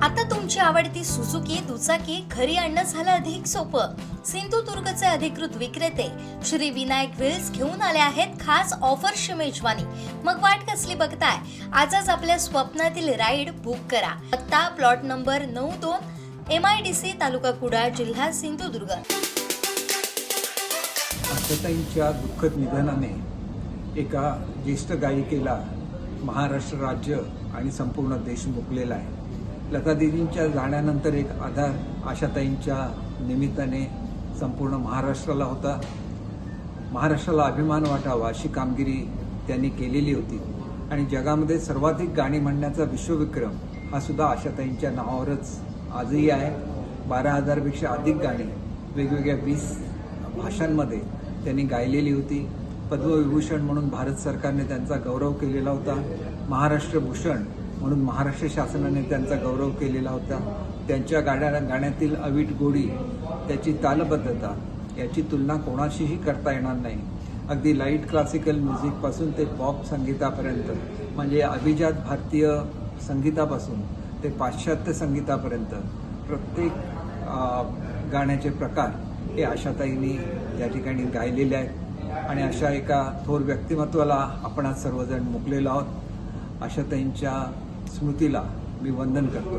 आता तुमची आवडती सुझुकी दुचाकी घरी आणणं झालं अधिक सोपं. सिंधुदुर्गचे अधिकृत विक्रेते श्री विनायक व्हील्स घेऊन आले आहेत खास ऑफरची मेजवानी. मग वाट कसली बघताय? आजच आपल्या स्वप्नातील राईड बुक करा. पत्ता प्लॉट नंबर 92 MIDC तालुका कुडाळ जिल्हा सिंधुदुर्ग. आशाताईंच्या दुःखद निधनाने एका ज्येष्ठ गायिकेला महाराष्ट्र राज्य आणि संपूर्ण देश मुकलेला आहे. लतादीदींच्या जाण्यानंतर एक आधार आशाताईंच्या निमित्ताने संपूर्ण महाराष्ट्राला होता. महाराष्ट्राला अभिमान वाटावा अशी कामगिरी त्यांनी केलेली होती आणि जगामध्ये सर्वाधिक गाणी म्हणण्याचा विश्वविक्रम हा सुद्धा आशाताईंच्या नावावरच आजही आहे. 12,000पेक्षा अधिक गाणी वेगवेगळ्या 20 भाषांमध्ये त्यांनी गायलेली होती. पद्मविभूषण म्हणून भारत सरकारने त्यांचा गौरव केलेला होता. महाराष्ट्र भूषण म्हणून महाराष्ट्र शासनाने त्यांचा गौरव केलेला होता. त्यांच्या गाण्यातील अवीट गोडी, त्याची तालबद्धता याची तुलना कोणाशीही करता येणार नाही. अगदी लाईट क्लासिकल म्युझिकपासून ते पॉप संगीतापर्यंत, म्हणजे अभिजात भारतीय संगीतापासून ते पाश्चात्य संगीतापर्यंत प्रत्येक गाण्याचे प्रकार हे आशाताईंनी या ठिकाणी गायलेले आहेत आणि अशा एका थोर व्यक्तिमत्वाला आपण आज सर्वजण मुकलेलो आहोत. आशाताईंच्या स्मृतीला मी वंदन करतो.